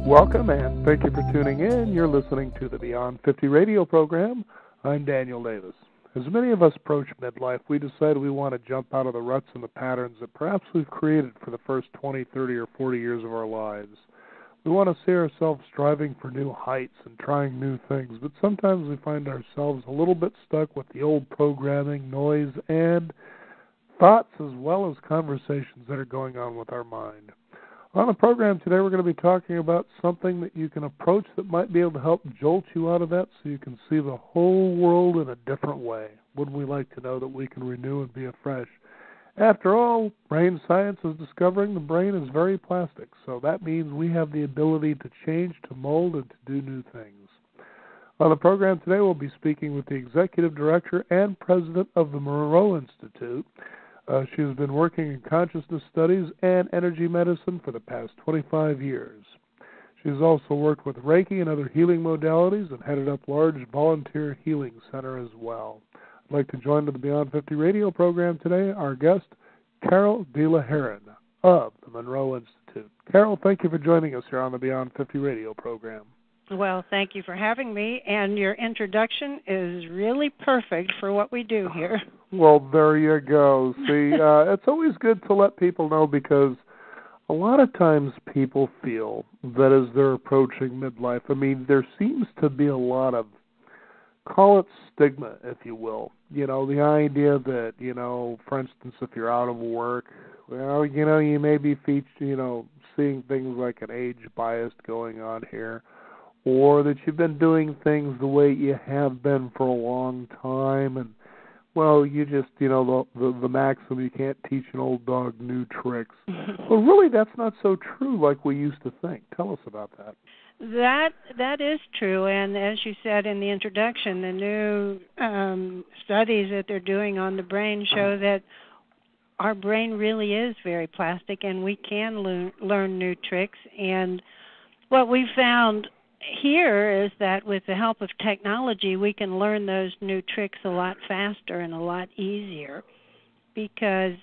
Welcome, and thank you for tuning in. You're listening to the Beyond 50 radio program. I'm Daniel Davis. As many of us approach midlife, we decide we want to jump out of the ruts and the patterns that perhaps we've created for the first 20, 30, or 40 years of our lives. We want to see ourselves striving for new heights and trying new things, but sometimes we find ourselves a little bit stuck with the old programming, noise, and thoughts as well as conversations that are going on with our mind. On the program today, we're going to be talking about something that you can approach that might be able to help jolt you out of that so you can see the whole world in a different way. Wouldn't we like to know that we can renew and be afresh? After all, brain science is discovering the brain is very plastic, so that means we have the ability to change, to mold, and to do new things. On the program today, we'll be speaking with the Executive Director and President of the Monroe Institute. She has been working in consciousness studies and energy medicine for the past 25 years. She has also worked with Reiki and other healing modalities and headed up large volunteer healing center as well. I'd like to join the Beyond 50 radio program today our guest, Carol Herran of the Monroe Institute. Carol, thank you for joining us here on the Beyond 50 radio program. Well, thank you for having me, and your introduction is really perfect for what we do here. Well, there you go. See, it's always good to let people know because a lot of times people feel that as they're approaching midlife, I mean, there seems to be a lot of, call it stigma, if you will. You know, the idea that, for instance, if you're out of work, well, you may be seeing things like an age bias going on here, or that you've been doing things the way you have been for a long time, and, well, you just, the maxim, you can't teach an old dog new tricks. Well, really, that's not so true like we used to think. Tell us about that. That is true, and as you said in the introduction, the new studies that they're doing on the brain show that our brain really is very plastic, and we can learn new tricks. And what we found here is that with the help of technology, we can learn those new tricks a lot faster and a lot easier because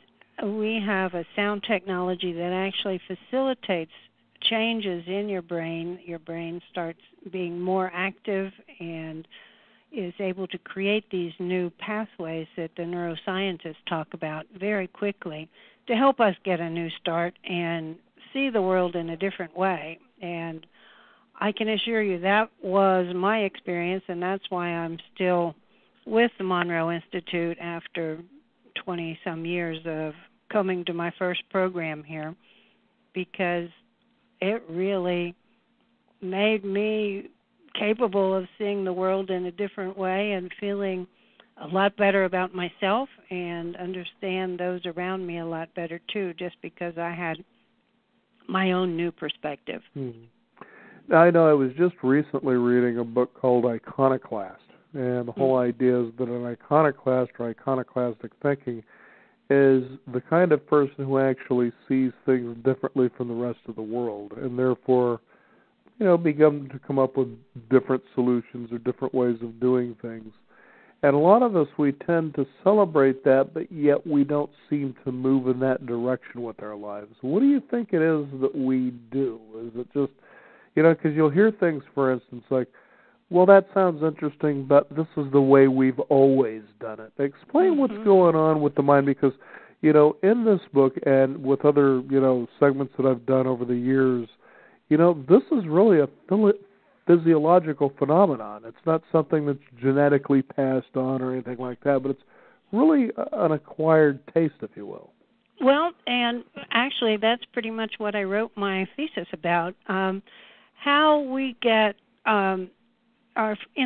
we have a sound technology that actually facilitates changes in your brain. Your brain starts being more active and is able to create these new pathways that the neuroscientists talk about very quickly to help us get a new start and see the world in a different way. And I can assure you that was my experience, and that's why I'm still with the Monroe Institute after 20-some years of coming to my first program here, because it really made me capable of seeing the world in a different way and feeling a lot better about myself and understand those around me a lot better, too, just because I had my own new perspective. Mm-hmm. I know I was just recently reading a book called Iconoclast, and the whole idea is that an iconoclast or iconoclastic thinking is the kind of person who actually sees things differently from the rest of the world, and therefore, begin to come up with different solutions or different ways of doing things. And a lot of us, we tend to celebrate that, but yet we don't seem to move in that direction with our lives. What do you think it is that we do? Is it just because you'll hear things, for instance, like, well, that sounds interesting, but this is the way we've always done it. Explain what's going on with the mind, because, in this book and with other, segments that I've done over the years, this is really a physiological phenomenon. It's not something that's genetically passed on or anything like that, but it's really an acquired taste, if you will. Well, and actually that's pretty much what I wrote my thesis about. How we get in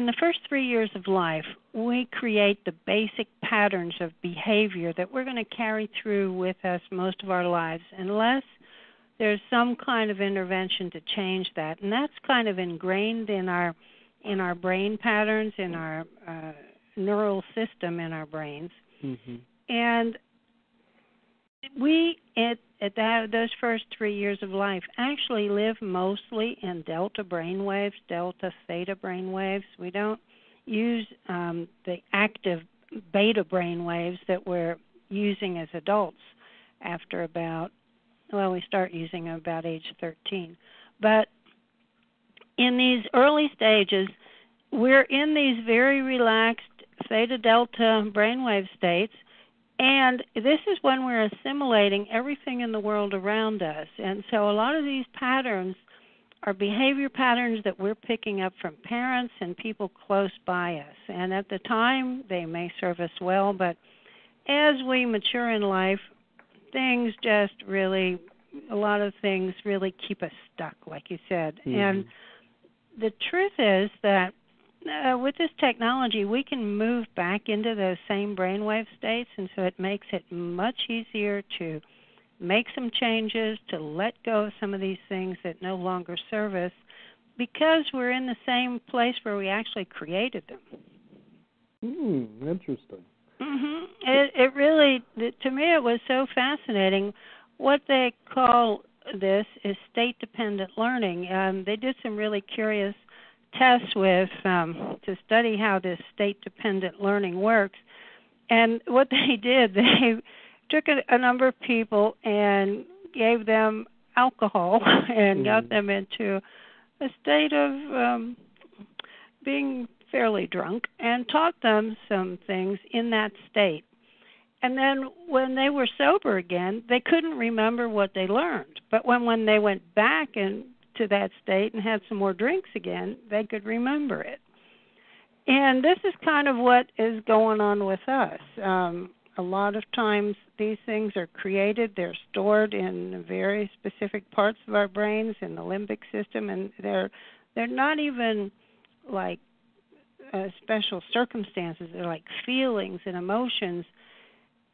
the first 3 years of life, we create the basic patterns of behavior that we're going to carry through with us most of our lives, unless there's some kind of intervention to change that. And that's kind of ingrained in our brain patterns, in our neural system in our brains. Mm-hmm. And we, at those first 3 years of life, actually live mostly in delta brainwaves, delta theta brainwaves. We don't use the active beta brainwaves that we're using as adults after about, we start using them about age 13. But in these early stages, we're in these very relaxed theta delta brainwave states, and this is when we're assimilating everything in the world around us. And so a lot of these patterns are behavior patterns that we're picking up from parents and people close by us. And at the time, they may serve us well, but as we mature in life, things just really, a lot of things really keep us stuck, like you said. Mm-hmm. And the truth is that with this technology, we can move back into those same brainwave states, and so it makes it much easier to make some changes, to let go of some of these things that no longer serve us, because we're in the same place where we actually created them. Interesting. Mm-hmm. It really, to me, it was so fascinating. What they call this is state-dependent learning. They did some really curious tests with to study how this state-dependent learning works. And what they did, they took a number of people and gave them alcohol and got them into a state of being fairly drunk and taught them some things in that state. And then when they were sober again, they couldn't remember what they learned. But when they went back into that state and had some more drinks again, they could remember it. And this is kind of what is going on with us. A lot of times these things are created, they're stored in very specific parts of our brains, in the limbic system, and they're not even like special circumstances. They're like feelings and emotions.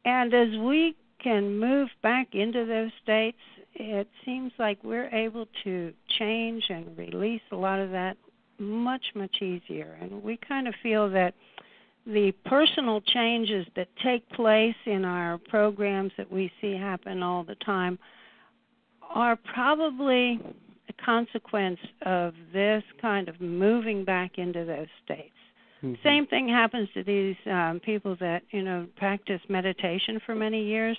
And as we can move back into those states, it seems like we're able to change and release a lot of that much, much easier. And we kind of feel that the personal changes that take place in our programs that we see happen all the time are probably a consequence of this kind of moving back into those states. Mm-hmm. Same thing happens to these people that, practice meditation for many years.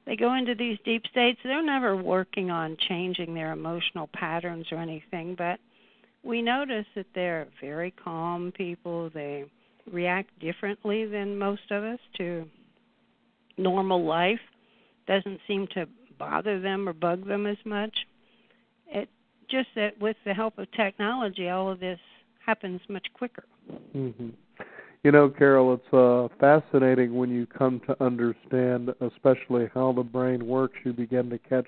They go into these deep states. They're never working on changing their emotional patterns or anything, but we notice that they're very calm people. They react differently than most of us to normal life. Doesn't seem to bother them or bug them as much. It just that with the help of technology, all of this happens much quicker. Mm-hmm. Carol, it's fascinating when you come to understand, especially how the brain works. You begin to catch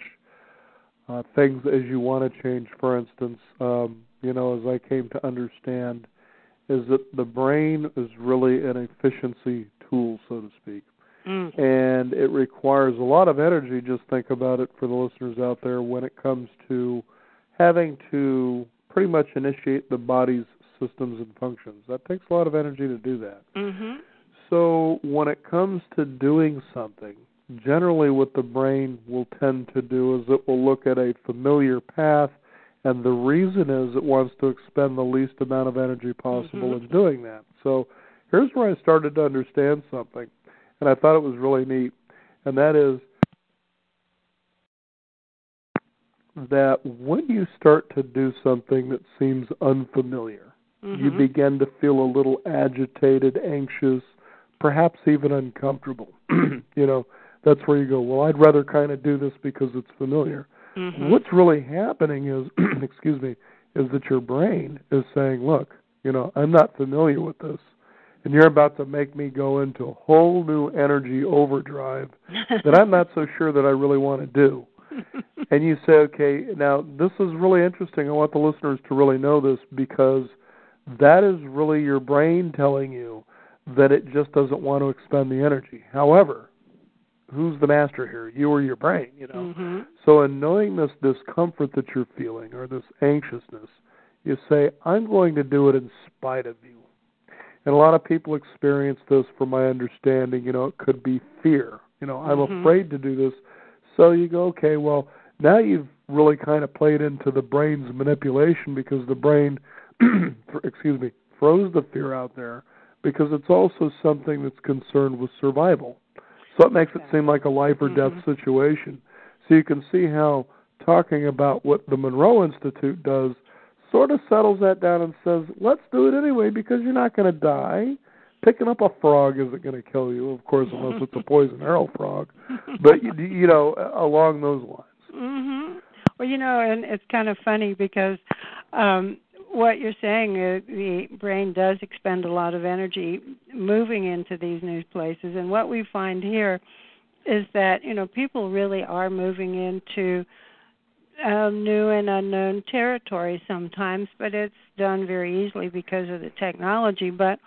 things as you want to change. For instance, as I came to understand, is that the brain is really an efficiency tool, so to speak. Mm. And it requires a lot of energy. Just think about it for the listeners out there when it comes to having to pretty much initiate the body's systems and functions. That takes a lot of energy to do that. Mm-hmm. So when it comes to doing something, generally what the brain will tend to do is it will look at a familiar path, and the reason is it wants to expend the least amount of energy possible in doing that. So here's where I started to understand something, and I thought it was really neat, and that is that when you start to do something that seems unfamiliar, you begin to feel a little agitated, anxious, perhaps even uncomfortable. That's where you go, well, I'd rather kind of do this because it's familiar. Mm-hmm. What's really happening is, is that your brain is saying, look, I'm not familiar with this, and you're about to make me go into a whole new energy overdrive that I'm not so sure that I really want to do. And you say, okay, now this is really interesting. I want the listeners to really know this, because that is really your brain telling you that it just doesn't want to expend the energy. However, who's the master here, you or your brain, Mm-hmm. So in knowing this discomfort that you're feeling or this anxiousness, you say, I'm going to do it in spite of you. And a lot of people experience this, from my understanding, it could be fear. I'm afraid to do this. So you go, okay, well, now you've really kind of played into the brain's manipulation, because the brain, throws the fear out there because it's also something that's concerned with survival. So it makes it seem like a life or death situation. So you can see how talking about what the Monroe Institute does sort of settles that down and says, let's do it anyway because you're not going to die. Picking up a frog isn't going to kill you, of course, unless it's a poison arrow frog. But, along those lines. Mm-hmm. Well, and it's kind of funny because what you're saying is the brain does expend a lot of energy moving into these new places. And what we find here is that, people really are moving into new and unknown territory sometimes, but it's done very easily because of the technology. But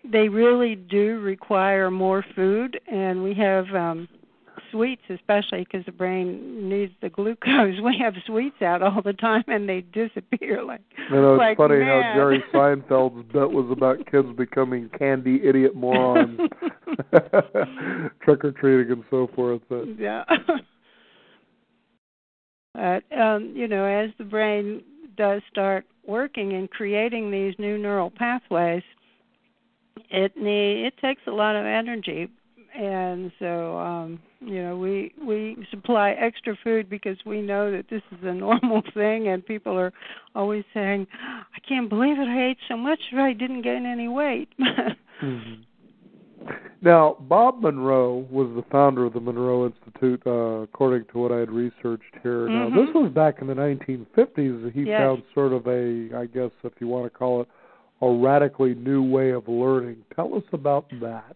they really do require more food, and we have sweets, especially because the brain needs the glucose. We have sweets out all the time, and they disappear like it's funny mad. how Jerry Seinfeld's bit was about kids becoming candy idiot morons, trick-or-treating and so forth. Yeah. But, as the brain does start working and creating these new neural pathways, it takes a lot of energy, and so we supply extra food because we know that this is a normal thing, and people are always saying, "I can't believe it! I ate so much, but I didn't gain any weight." Mm-hmm. Now, Bob Monroe was the founder of the Monroe Institute, according to what I had researched here. Mm-hmm. Now, this was back in the 1950s. He Yes. found sort of I guess if you want to call it, a radically new way of learning. Tell us about that.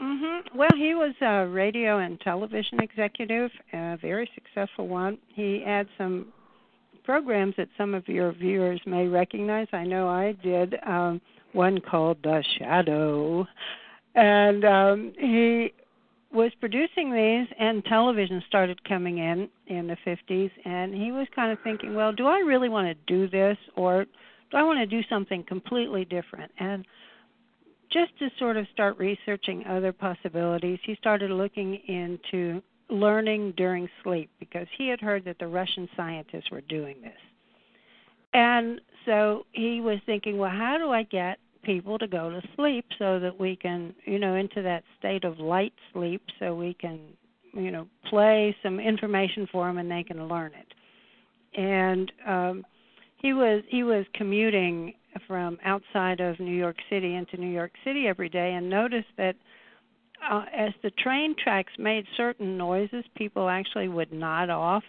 Mm-hmm. Well, he was a radio and television executive, a very successful one. He had some programs that some of your viewers may recognize. I know I did, one called The Shadow. And he was producing these, and television started coming in the 50s, and he was kind of thinking, well, do I really want to do this, or do I want to do something completely different? And just to sort of start researching other possibilities, he started looking into learning during sleep because he had heard that the Russian scientists were doing this. And so he was thinking, well, how do I get people to go to sleep so that we can, into that state of light sleep so we can, play some information for them and they can learn it. And he was commuting from outside of New York City into New York City every day and noticed that as the train tracks made certain noises, people actually would nod off.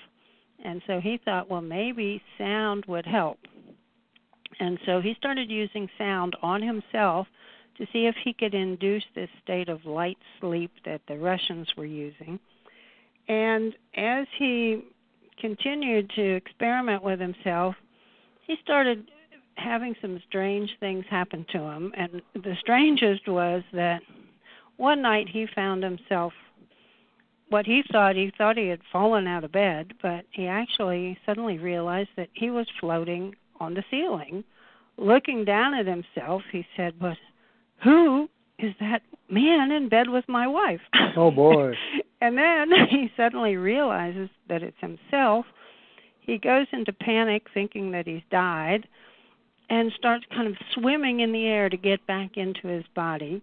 And so he thought, well, maybe sound would help. And so he started using sound on himself to see if he could induce this state of light sleep that the Russians were using. And as he continued to experiment with himself, he started having some strange things happen to him. And the strangest was that one night he found himself, he thought he had fallen out of bed, but he actually suddenly realized that he was floating on the ceiling. Looking down at himself, he said, but who is that man in bed with my wife? Oh, boy. And then he suddenly realizes that it's himself. He goes into panic thinking that he's died and starts kind of swimming in the air to get back into his body.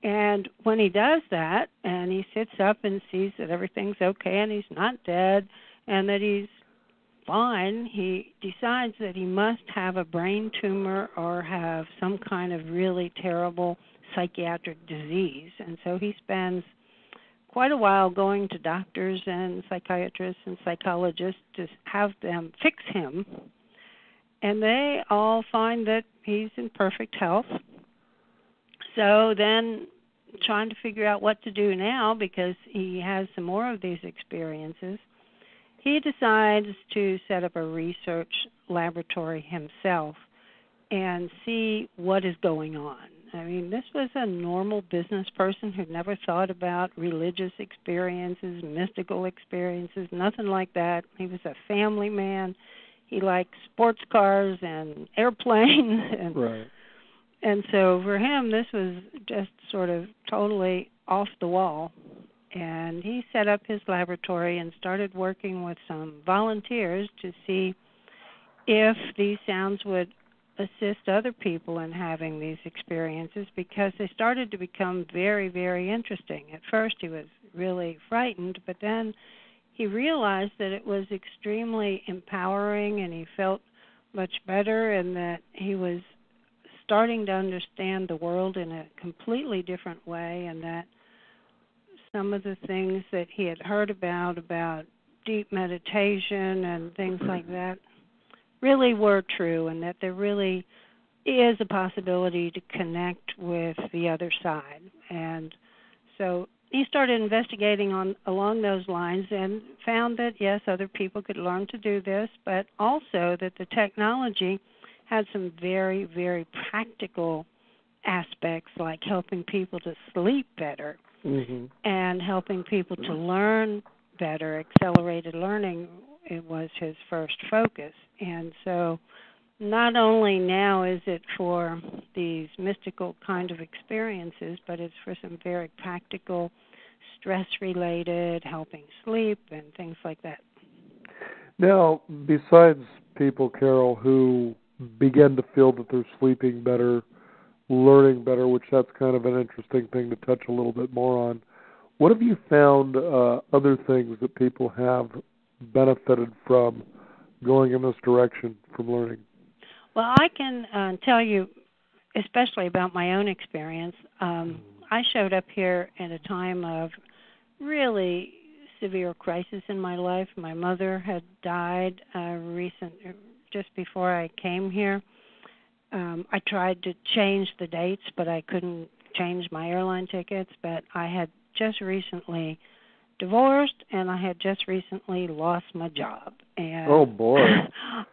And when he does that, and he sits up and sees that everything's okay and he's not dead and that he's fine, he decides that he must have a brain tumor or have some kind of really terrible psychiatric disease. And so he spends quite a while going to doctors and psychiatrists and psychologists to have them fix him. And they all find that he's in perfect health. So then, trying to figure out what to do now because he has some more of these experiences, he decides to set up a research laboratory himself and see what is going on. I mean, this was a normal business person who'd never thought about religious experiences, mystical experiences, nothing like that. He was a family man. He liked sports cars and airplanes. And, right. And so for him, this was just sort of totally off the wall. And he set up his laboratory and started working with some volunteers to see if these sounds would assist other people in having these experiences, because they started to become very, very interesting. At first he was really frightened, but then he realized that it was extremely empowering and he felt much better, and that he was starting to understand the world in a completely different way, and that some of the things that he had heard about deep meditation and things like that really were true, and that there really is a possibility to connect with the other side. And so he started investigating along those lines and found that, yes, other people could learn to do this, but also that the technology had some very, very practical aspects, like helping people to sleep better and helping people to learn better. Accelerated learning, it was his first focus. And so not only now is it for these mystical kind of experiences, but it's for some very practical, stress-related, helping sleep and things like that. Now, besides people, Carol, who begin to feel that they're sleeping better, learning better, which that's kind of an interesting thing to touch a little bit more on, what have you found other things that people have benefited from going in this direction from learning? Well, I can tell you, especially about my own experience. I showed up here at a time of really severe crisis in my life. My mother had died just before I came here. I tried to change the dates, but I couldn't change my airline tickets. But I had just recently divorced, and I had just recently lost my job. And oh, boy.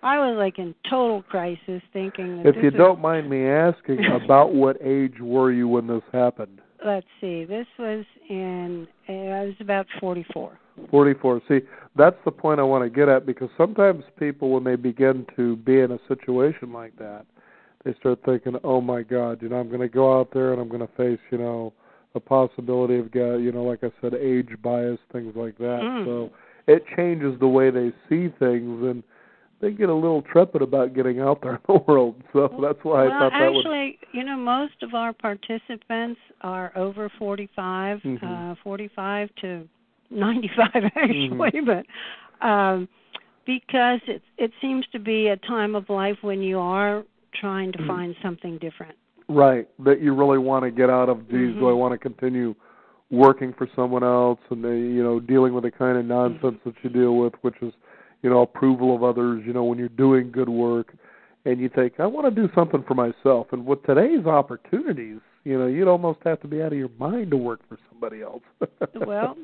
I was like in total crisis, thinking that if you don't mind me asking, about what age were you when this happened? Let's see. This was I was about 44. 44. See, that's the point I want to get at, because sometimes people, when they begin to be in a situation like that, they start thinking, oh, my God, I'm going to go out there and I'm going to face, the possibility of, like I said, age bias, things like that. So it changes the way they see things, and they get a little trepid about getting out there in the world. So that's why I thought that would... Actually, most of our participants are over 45, 45 to 95 actually, but because it seems to be a time of life when you are trying to find something different. Right, that you really want to get out of, do I want to continue working for someone else, and dealing with the kind of nonsense that you deal with, which is, approval of others, when you're doing good work, and you think, I want to do something for myself. And with today's opportunities, you'd almost have to be out of your mind to work for somebody else. Well,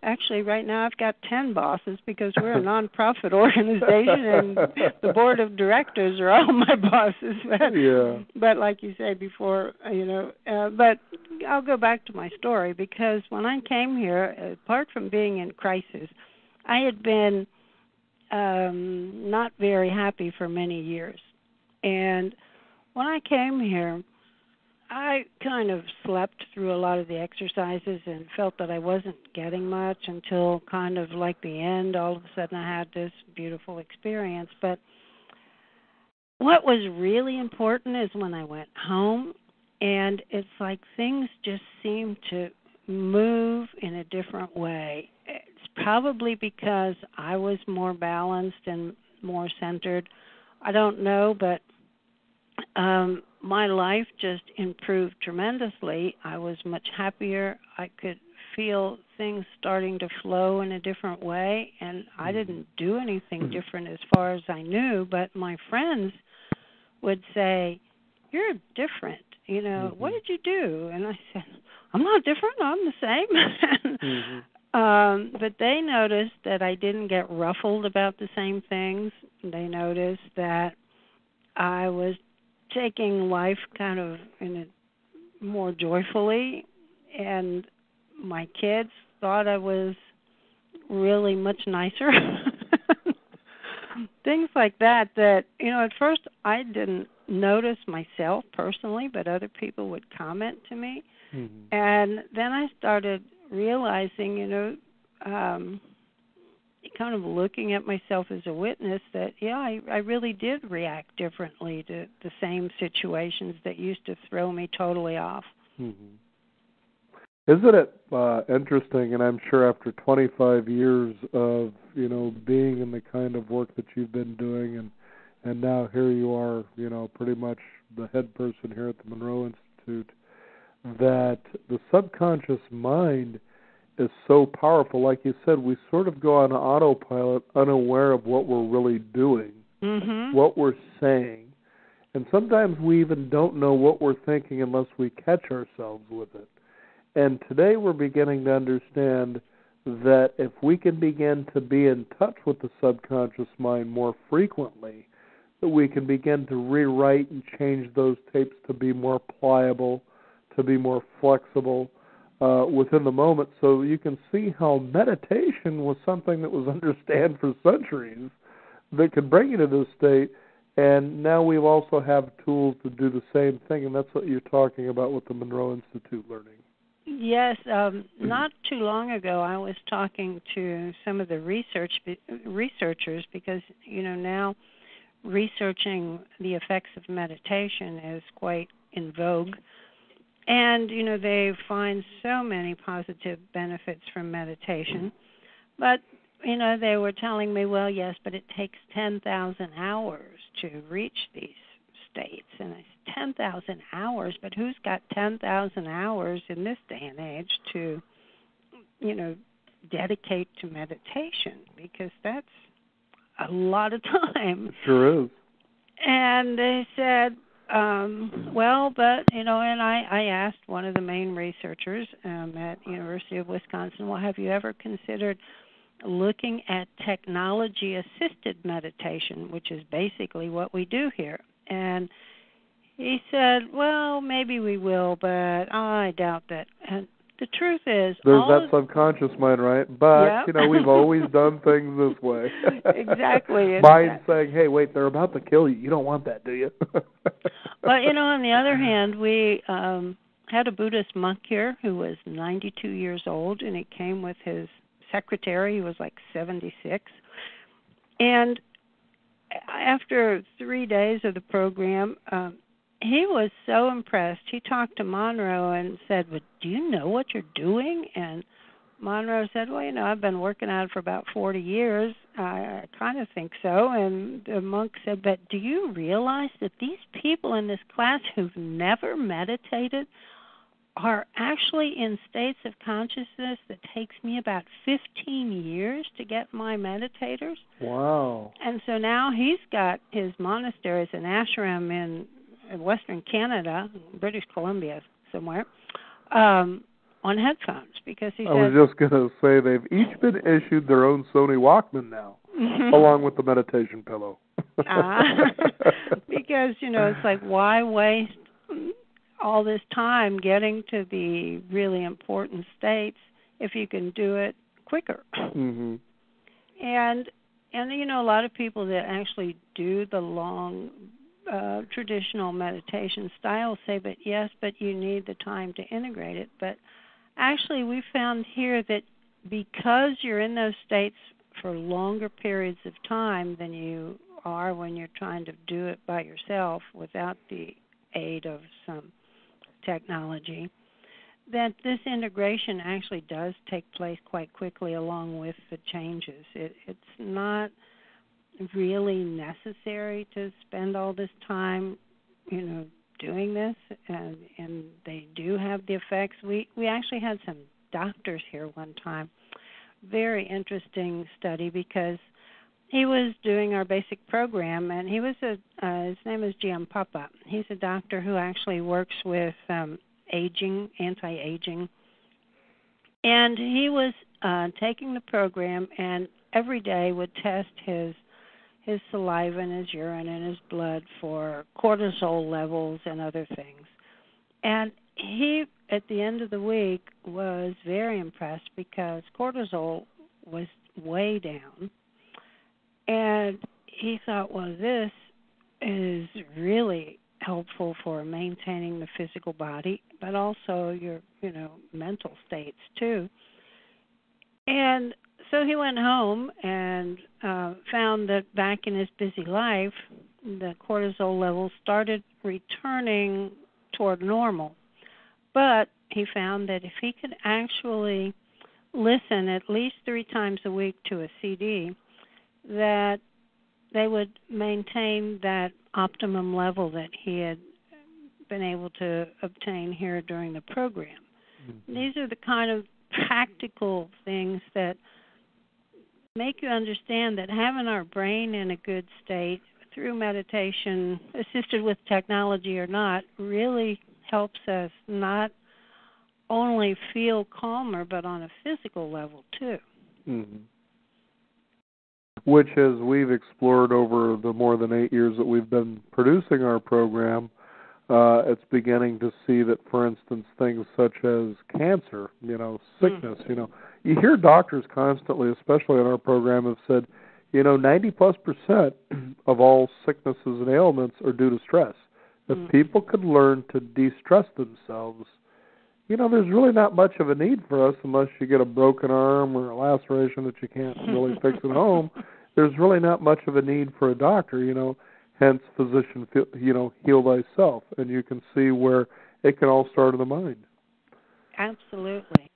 actually, right now I've got 10 bosses, because we're a nonprofit organization, and the board of directors are all my bosses. But like you said before, but I'll go back to my story, because when I came here, apart from being in crisis, I had been not very happy for many years. And when I came here, I kind of slept through a lot of the exercises and felt that I wasn't getting much until kind of like the end. All of a sudden I had this beautiful experience. But what was really important is when I went home, and it's like things just seemed to move in a different way. It's probably because I was more balanced and more centered. I don't know, but my life just improved tremendously. I was much happier. I could feel things starting to flow in a different way, and I didn't do anything different as far as I knew, but my friends would say, you're different. What did you do? And I said, I'm not different. I'm the same. But they noticed that I didn't get ruffled about the same things. They noticed that I was taking life kind of in a more joyfully, and my kids thought I was really much nicer. Things like that, at first I didn't notice myself personally, but other people would comment to me. And then I started realizing, kind of looking at myself as a witness that, I really did react differently to the same situations that used to throw me totally off. Isn't it interesting, and I'm sure after 25 years of, being in the kind of work that you've been doing and and now here you are, pretty much the head person here at the Monroe Institute, that the subconscious mind is so powerful. Like you said, we sort of go on autopilot, unaware of what we're really doing, what we're saying. And sometimes we even don't know what we're thinking unless we catch ourselves with it. And today we're beginning to understand that if we can begin to be in touch with the subconscious mind more frequently, that we can begin to rewrite and change those tapes to be more pliable, to be more flexible within the moment. So you can see how meditation was something that was understood for centuries that could bring you to this state. And now we also have tools to do the same thing, and that's what you're talking about with the Monroe Institute learning. Yes, not too long ago I was talking to some of the researchers because, now researching the effects of meditation is quite in vogue. And, they find so many positive benefits from meditation. But, they were telling me, well, yes, but it takes 10,000 hours to reach these states. And I said, 10,000 hours? But who's got 10,000 hours in this day and age to, dedicate to meditation? Because that's a lot of time. It sure is. And they said, well, but, and I asked one of the main researchers at University of Wisconsin, well, have you ever considered looking at technology-assisted meditation, which is basically what we do here? And he said, well, maybe we will, but I doubt that. And the truth is, there's that subconscious mind, right? But, we've always done things this way. Exactly. Mind saying, hey, wait, they're about to kill you. You don't want that, do you? But, on the other hand, we had a Buddhist monk here who was 92 years old, and he came with his secretary, who was like 76. And after 3 days of the program, he was so impressed. He talked to Monroe and said, but do you know what you're doing? And Monroe said, well, I've been working at it for about 40 years. I kind of think so. And the monk said, but do you realize that these people in this class who've never meditated are actually in states of consciousness that takes me about 15 years to get my meditators? Wow. And so now he's got his monastery as an ashram in Western Canada, British Columbia somewhere, on headphones because he said... I was just going to say they've each been issued their own Sony Walkman now, along with the meditation pillow. Because, it's like, why waste all this time getting to the really important states if you can do it quicker? Mm-hmm. And a lot of people that actually do the long traditional meditation style say, but you need the time to integrate it. But actually we found here that because you're in those states for longer periods of time than you are when you're trying to do it by yourself without the aid of some technology, that this integration actually does take place quite quickly along with the changes. It's not really necessary to spend all this time, doing this, and they do have the effects. We actually had some doctors here one time. Very interesting study because he was doing our basic program, and he was his name is G.M. Papa. He's a doctor who actually works with aging, anti-aging, and he was taking the program and every day would test his saliva and his urine and his blood for cortisol levels and other things. And he, at the end of the week, was very impressed because cortisol was way down. And he thought, well, this is really helpful for maintaining the physical body, but also your, mental states too. And so he went home and found that back in his busy life, the cortisol levels started returning toward normal. But he found that if he could actually listen at least 3 times a week to a CD, that they would maintain that optimum level that he had been able to obtain here during the program. Mm-hmm. These are the kind of practical things that make you understand that having our brain in a good state through meditation, assisted with technology or not, really helps us not only feel calmer, but on a physical level too. Mm-hmm. Which, as we've explored over the more than 8 years that we've been producing our program, it's beginning to see that, for instance, things such as cancer, sickness, you hear doctors constantly, especially in our program, have said, 90+% of all sicknesses and ailments are due to stress. If people could learn to de-stress themselves, there's really not much of a need for us unless you get a broken arm or a laceration that you can't really fix at home. There's really not much of a need for a doctor, hence physician, heal thyself. And you can see where it can all start in the mind. Absolutely.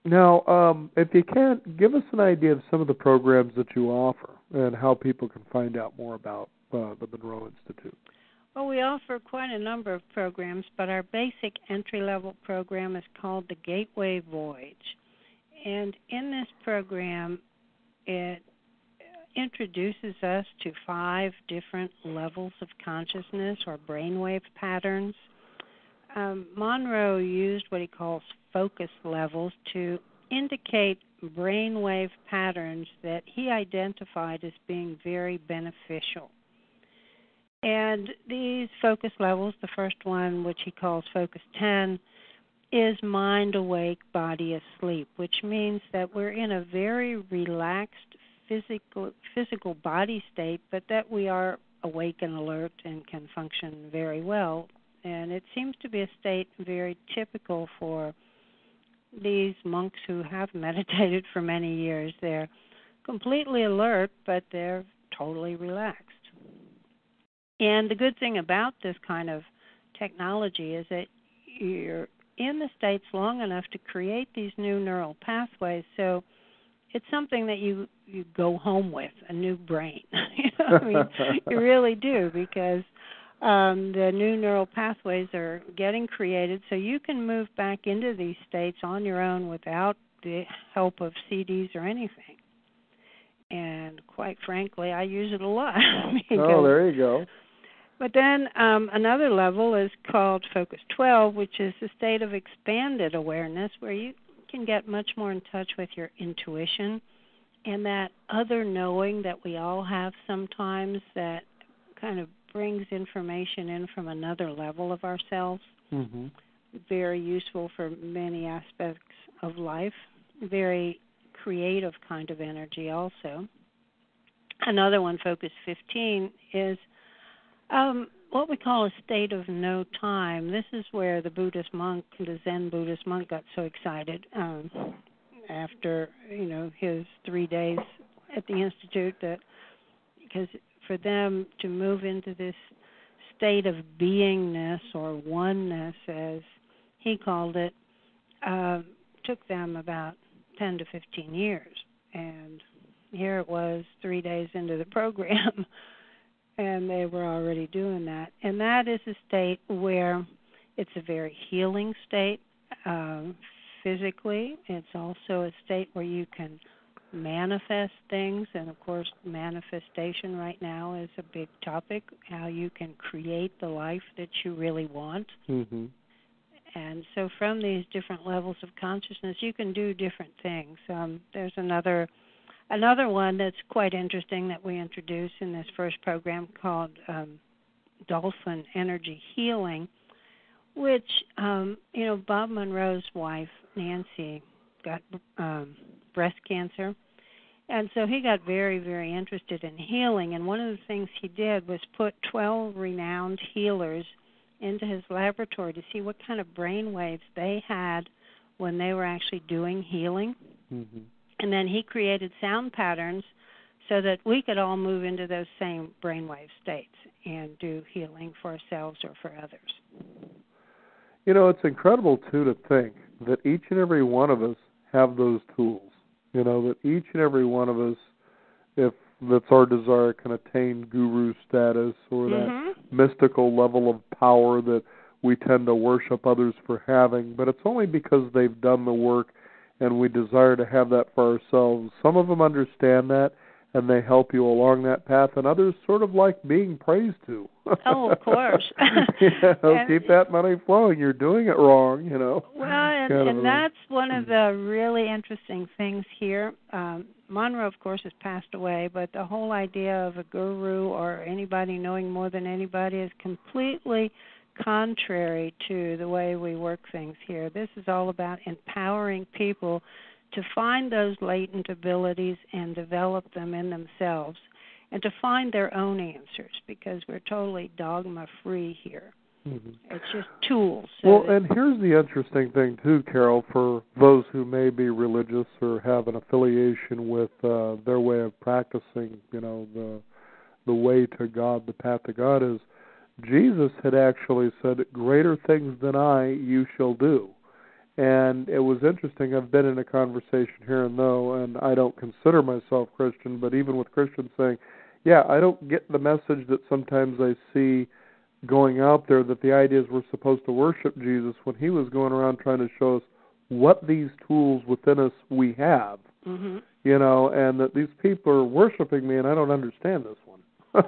Now, if you can, give us an idea of some of the programs that you offer and how people can find out more about the Monroe Institute. Well, we offer quite a number of programs, but our basic entry-level program is called the Gateway Voyage. And in this program, it introduces us to 5 different levels of consciousness or brainwave patterns. Monroe used what he calls focus levels to indicate brainwave patterns that he identified as being very beneficial. And these focus levels, the first one, which he calls Focus 10, is mind awake, body asleep, which means that we're in a very relaxed physical body state, but that we are awake and alert and can function very well. And it seems to be a state very typical for these monks who have meditated for many years. They're completely alert, but they're totally relaxed. And the good thing about this kind of technology is that you're in the states long enough to create these new neural pathways, so it's something that you go home with, a new brain. You really do, because the new neural pathways are getting created, so you can move back into these states on your own without the help of CDs or anything. And quite frankly, I use it a lot. Oh, there you go. But then another level is called Focus 12, which is a state of expanded awareness where you can get much more in touch with your intuition and that other knowing that we all have sometimes that kind of brings information in from another level of ourselves. Mm-hmm. Very useful for many aspects of life. Very creative kind of energy also. Another one, Focus 15, is what we call a state of no time. This is where the Zen Buddhist monk got so excited after, his 3 days at the Institute, that because for them to move into this state of beingness or oneness, as he called it, took them about 10 to 15 years. And here it was 3 days into the program, and they were already doing that. And that is a state where it's a very healing state physically. It's also a state where you can manifest things, and of course manifestation right now is a big topic, how you can create the life that you really want. Mm-hmm. And so from these different levels of consciousness, you can do different things. There's another one that's quite interesting that we introduced in this first program called Dolphin Energy Healing, which, Bob Monroe's wife, Nancy, got breast cancer. And so he got very, very interested in healing. And one of the things he did was put 12 renowned healers into his laboratory to see what kind of brain waves they had when they were actually doing healing. Mm-hmm. And then he created sound patterns so that we could all move into those same brainwave states and do healing for ourselves or for others. It's incredible, too, to think that each and every one of us have those tools. That each and every one of us, if that's our desire can attain guru status or that mystical level of power that we tend to worship others for having, but it's only because they've done the work and we desire to have that for ourselves. Some of them understand that, and they help you along that path, and others sort of like being praised to. Oh, of course. Keep that money flowing. You're doing it wrong, Well, and that's one of the really interesting things here. Monroe, of course, has passed away, but the whole idea of a guru or anybody knowing more than anybody is completely contrary to the way we work things here. This is all about empowering people to find those latent abilities and develop them in themselves and to find their own answers, because we're totally dogma-free here. It's just tools. Well, and here's the interesting thing, too, Carol, for those who may be religious or have an affiliation with their way of practicing, the way to God, the path to God, is Jesus had actually said, greater things than I you shall do. And it was interesting. I've been in a conversation here and there, and I don't consider myself Christian, but even with Christians saying, yeah, I don't get the message that sometimes I see going out there that the idea is we're supposed to worship Jesus, when he was going around trying to show us what these tools within us we have, and that these people are worshiping me and I don't understand this one. Well,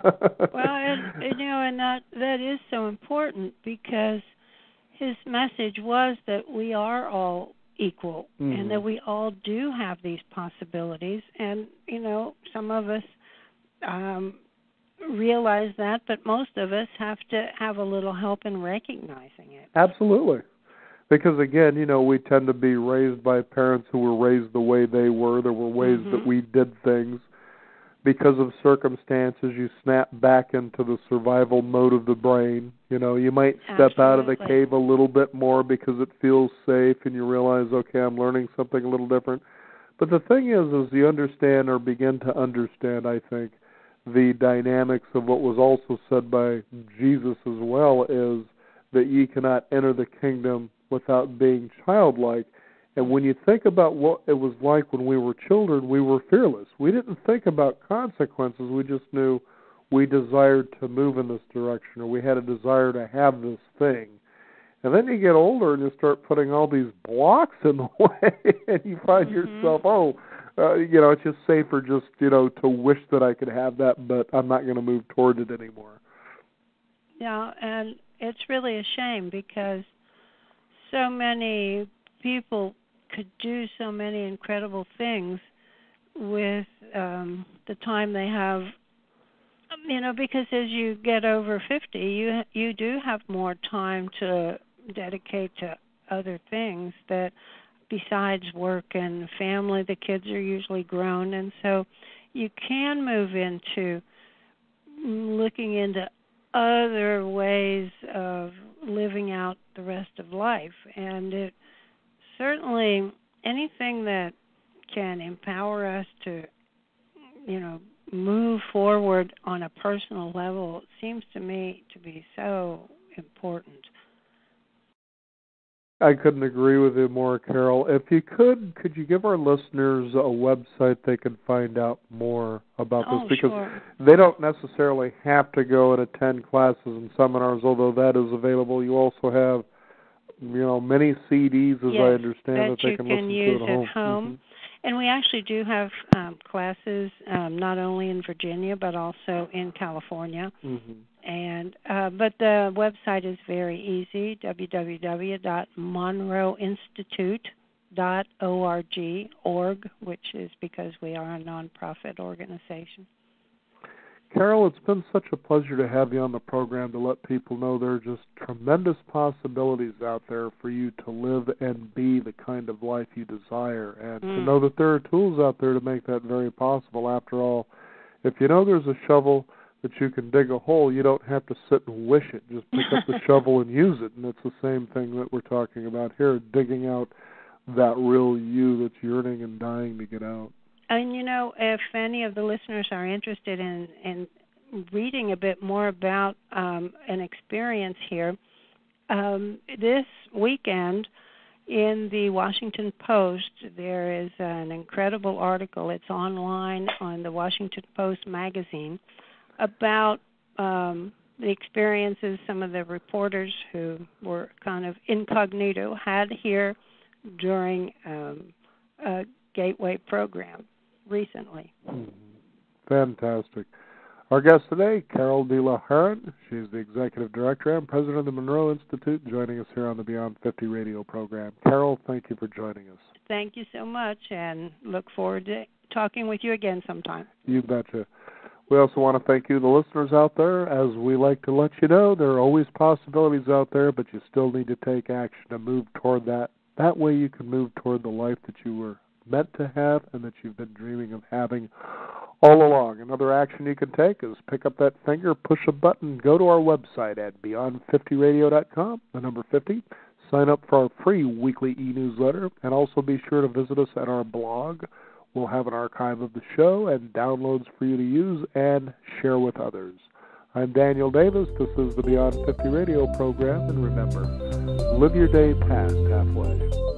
and that is so important, because his message was that we are all equal and that we all do have these possibilities. And, some of us realize that, but most of us have to have a little help in recognizing it. Absolutely. Because, again, we tend to be raised by parents who were raised the way they were. There were ways that we did things. Because of circumstances, you snap back into the survival mode of the brain. You might step out of the cave a little bit more because it feels safe and you realize, okay, I'm learning something a little different. But the thing is you understand or begin to understand, I think, the dynamics of what was also said by Jesus as well, is that ye cannot enter the kingdom without being childlike. And when you think about what it was like when we were children, we were fearless. We didn't think about consequences. We just knew we desired to move in this direction, or we had a desire to have this thing. And then you get older and you start putting all these blocks in the way, and you find yourself, it's just safer just, to wish that I could have that, but I'm not going to move toward it anymore. Yeah, and it's really a shame, because so many people could do so many incredible things with the time they have, because as you get over 50, you do have more time to dedicate to other things that besides work and family. The kids are usually grown, and so you can move into looking into other ways of living out the rest of life. And it certainly, anything that can empower us to, move forward on a personal level seems to me to be so important. I couldn't agree with you more, Carol. If you could you give our listeners a website they can find out more about this? Because they don't necessarily have to go and attend classes and seminars, although that is available. You also have many CDs, as I understand, that they can listen to at home. And we actually do have classes not only in Virginia but also in California. And but the website is very easy: www.monroeinstitute.org, which is because we are a nonprofit organization. Carol, it's been such a pleasure to have you on the program to let people know there are just tremendous possibilities out there for you to live and be the kind of life you desire, and to know that there are tools out there to make that very possible. After all, if you know there's a shovel that you can dig a hole, you don't have to sit and wish it. Just pick up the shovel and use it, and it's the same thing that we're talking about here, digging out that real you that's yearning and dying to get out. And, if any of the listeners are interested in reading a bit more about an experience here, this weekend in the Washington Post, there is an incredible article. It's online on the Washington Post magazine about the experiences some of the reporters who were kind of incognito had here during a Gateway program recently. Fantastic. Our guest today, Carol Herran. She's the Executive Director and President of the Monroe Institute, joining us here on the Beyond 50 radio program. Carol, thank you for joining us. Thank you so much, and look forward to talking with you again sometime. You betcha. We also want to thank you, the listeners out there. As we like to let you know, there are always possibilities out there, but you still need to take action to move toward that. That way you can move toward the life that you were meant to have and that you've been dreaming of having all along. Another action you can take is pick up that finger, push a button, go to our website at beyond50radio.com, the number 50. Sign up for our free weekly e-newsletter, and also be sure to visit us at our blog. We'll have an archive of the show and downloads for you to use and share with others. I'm Daniel Davis. This is the Beyond 50 radio program, and remember, live your day past halfway.